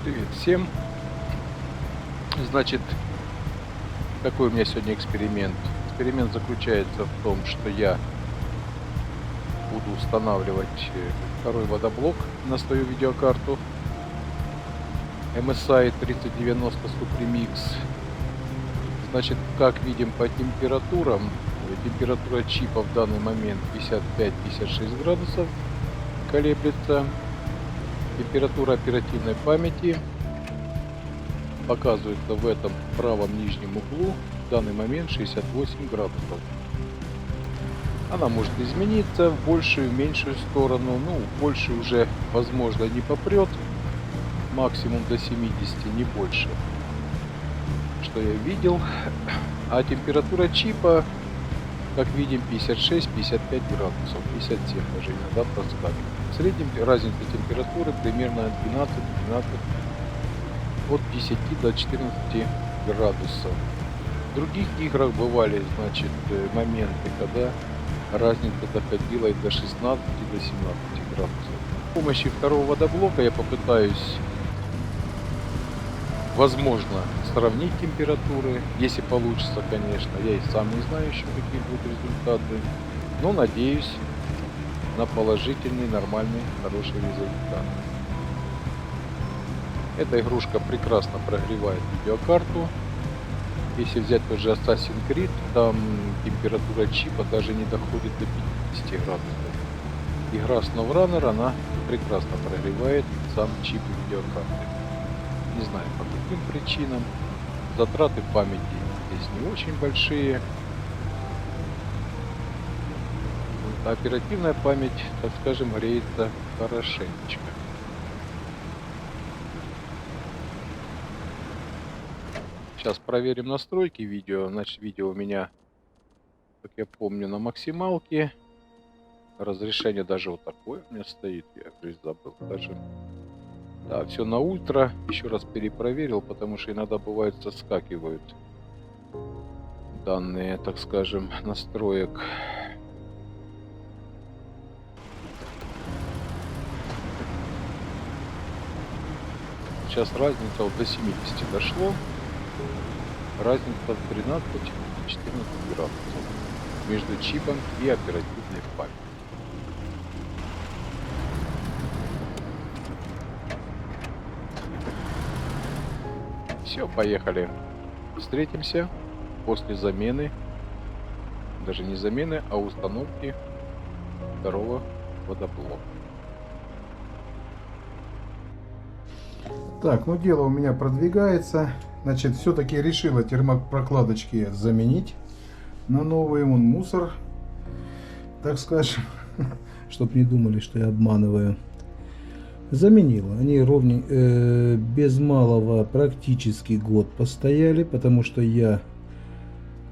Привет всем. Значит, какой у меня сегодня эксперимент? Эксперимент заключается в том, что я буду устанавливать второй водоблок на свою видеокарту MSI 3090 Supreme X. Значит, как видим по температурам, температура чипа в данный момент 55-56 градусов колеблется. Температура оперативной памяти показывается в этом правом нижнем углу. В данный момент 68 градусов. Она может измениться в большую, в меньшую сторону. Ну, больше уже, возможно, не попрет. Максимум до 70, не больше. Что я видел. А температура чипа, как видим, 56-55 градусов. 57 даже иногда проскакивает. В среднем разница температуры примерно 12-13, от 10 до 14 градусов. В других играх бывали, значит, моменты, когда разница доходила и до 16, и до 17 градусов. С помощью второго водоблока я попытаюсь, возможно, сравнить температуры, если получится, конечно. Я и сам не знаю еще, какие будут результаты, но надеюсь на положительный, нормальный, хороший результат. Эта игрушка прекрасно прогревает видеокарту. Если взять тот же Assassin's Creed, там температура чипа даже не доходит до 50 градусов. Игра SnowRunner, она прекрасно прогревает сам чип видеокарты. Не знаю по каким причинам. Затраты памяти здесь не очень большие. А оперативная память, так скажем, греется хорошенечко. Сейчас проверим настройки видео. Значит, видео у меня, как я помню, на максималке. Разрешение даже вот такое у меня стоит. Я здесь забыл даже. Да, все на ультра. Еще раз перепроверил, потому что иногда бывает соскакивают данные, так скажем, настроек. Сейчас разница вот до 70 дошло. Разница в 13-14 градусов между чипом и оперативной памятью. Все, поехали. Встретимся после замены, даже не замены, а установки второго водоблока. Так, ну дело у меня продвигается. Значит, все-таки решила термопрокладочки заменить на новые. Вон мусор, так скажем, чтоб не думали, что я обманываю. Заменила. Они без малого практически год постояли, потому что я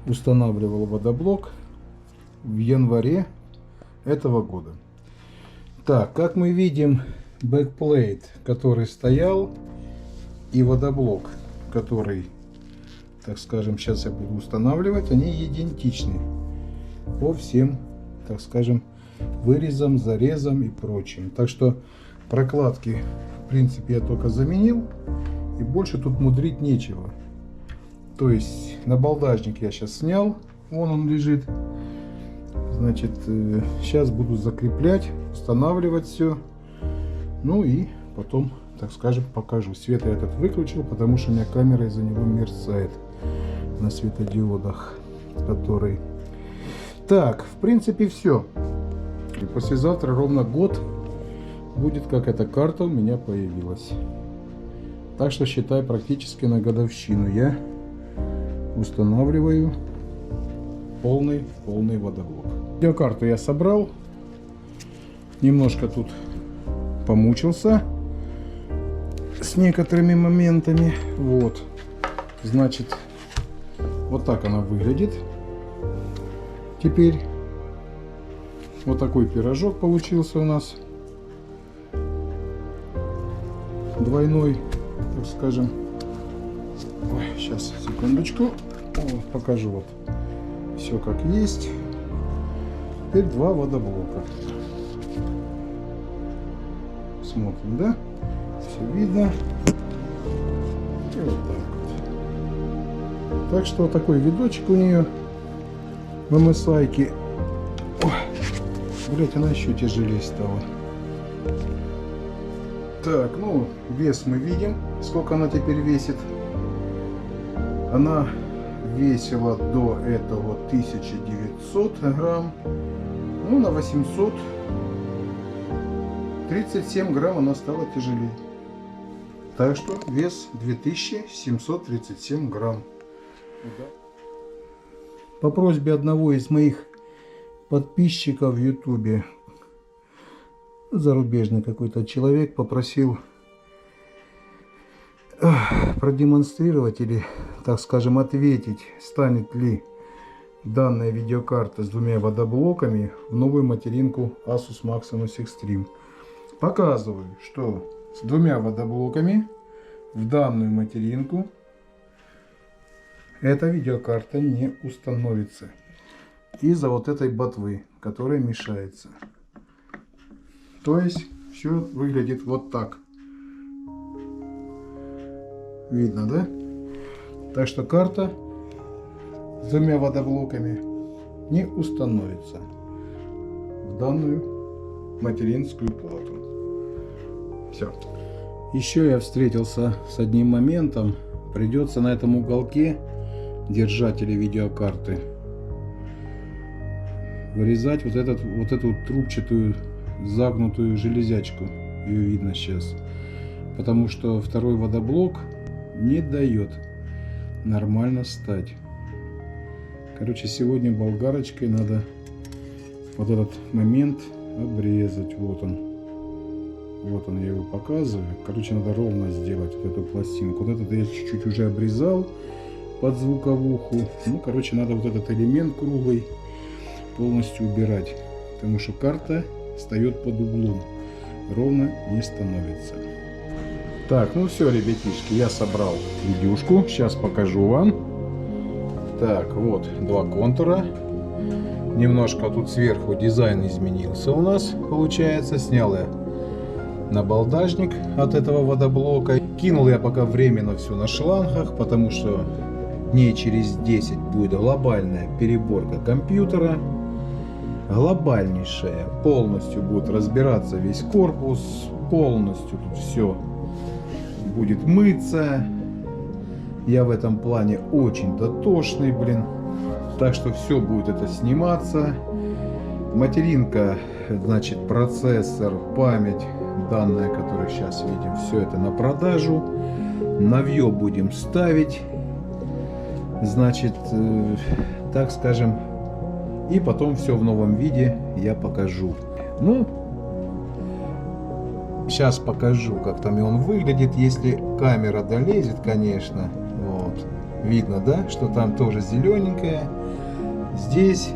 устанавливал водоблок в январе этого года. Так, как мы видим, бэкплейт, который стоял, и водоблок, который, так скажем, сейчас я буду устанавливать, они идентичны по всем, так скажем, вырезам, зарезам и прочим. Так что прокладки, в принципе, я только заменил, и больше тут мудрить нечего. То есть набалдажник я сейчас снял, вон он лежит. Значит, сейчас буду закреплять, устанавливать все. Ну и потом, так скажем, покажу. Свет я этот выключил, потому что у меня камера из-за него мерцает на светодиодах, который... Так, в принципе, все. И послезавтра ровно год будет, как эта карта у меня появилась. Так что считай, практически на годовщину я устанавливаю полный водоблок. Видеокарту я собрал. Немножко тут помучился с некоторыми моментами. Вот, значит, вот так она выглядит. Теперь вот такой пирожок получился у нас, двойной, так скажем. Ой, сейчас, секундочку. О, покажу вот все как есть. Теперь два водоблока. Смотрим, да? Все видно. И вот так вот. Так что вот такой видочек у нее в MSI-ке. Блять, она еще тяжелее стала. Так, ну, вес мы видим, сколько она теперь весит. Она весила до этого 1900 грамм. Ну, на 837 грамм она стала тяжелее. Так что вес 2737 грамм. По просьбе одного из моих подписчиков в Ютубе, зарубежный какой-то человек, попросил продемонстрировать или, так скажем, ответить, станет ли данная видеокарта с двумя водоблоками в новую материнку Asus Maximus Extreme. Показываю, что с двумя водоблоками в данную материнку эта видеокарта не установится из-за вот этой ботвы, которая мешается. То есть все выглядит вот так. Видно, да? Так что карта с двумя водоблоками не установится в данную материнскую плату. Все. Еще я встретился с одним моментом. Придется на этом уголке держателя видеокарты вырезать вот эту трубчатую загнутую железячку. Ее видно сейчас. Потому что второй водоблок не дает нормально стать. Короче, сегодня болгарочкой надо вот этот момент обрезать. Вот он. Вот он, я его показываю. Короче, надо ровно сделать вот эту пластинку. Вот этот я чуть-чуть уже обрезал под звуковуху. Ну, короче, надо вот этот элемент круглый полностью убирать. Потому что карта встает под углом. Ровно не становится. Так, ну все, ребятишки, я собрал видюшку. Сейчас покажу вам. Так, вот два контура. Немножко тут сверху дизайн изменился у нас, получается. Снял я набалдажник от этого водоблока. Кинул я пока временно все на шлангах, потому что дней через 10 будет глобальная переборка компьютера. Глобальнейшая. Полностью будет разбираться весь корпус. Полностью тут все будет мыться. Я в этом плане очень дотошный, блин. Так что все будет это сниматься. Материнка, значит, процессор, память данная, которую сейчас видим, все это на продажу. Навье будем ставить. Значит, так скажем. И потом все в новом виде я покажу. Ну, сейчас покажу, как там и он выглядит, если камера долезет, конечно. Вот. Видно, да, что там тоже зелененькое. Здесь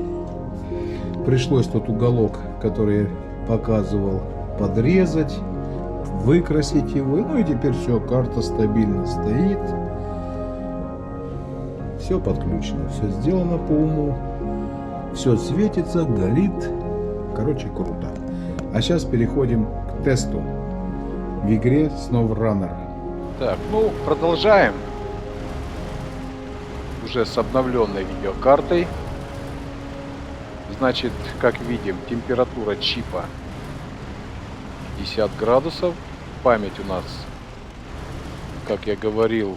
пришлось тот уголок, который я показывал, подрезать, выкрасить его. Ну и теперь все, карта стабильно стоит. Все подключено, все сделано по уму. Все светится, горит. Короче, круто. А сейчас переходим к тесту в игре SnowRunner. Так, ну, продолжаем. Уже с обновленной видеокартой. Значит, как видим, температура чипа 50 градусов. Память у нас, как я говорил,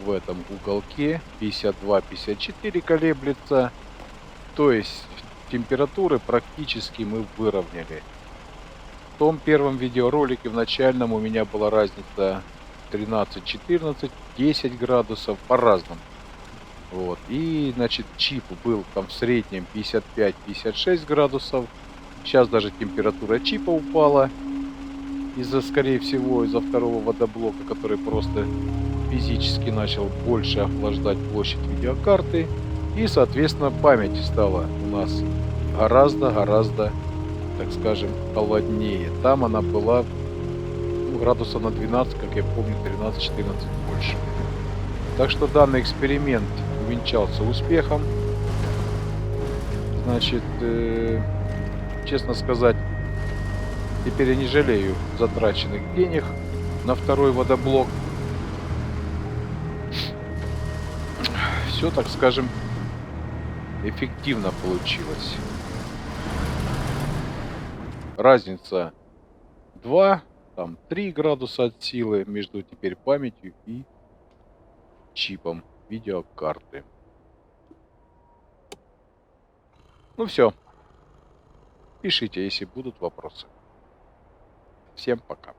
в этом уголке 52-54 колеблется. То есть температуры практически мы выровняли. В том первом видеоролике, в начальном, у меня была разница 13, 14, 10 градусов по-разному. Вот. И, значит, чип был там в среднем 55-56 градусов. Сейчас даже температура чипа упала. Из-за, скорее всего, из-за второго водоблока, который просто физически начал больше охлаждать площадь видеокарты. И, соответственно, память стала у нас гораздо, так скажем, холоднее. Там она была градуса на 12, как я помню, 13-14 больше. Так что данный эксперимент увенчался успехом. Значит, честно сказать, теперь я не жалею затраченных денег на второй водоблок. все, так скажем, эффективно получилось. Разница 2, там 3 градуса от силы между теперь памятью и чипом видеокарты. Ну все, пишите, если будут вопросы. Всем пока.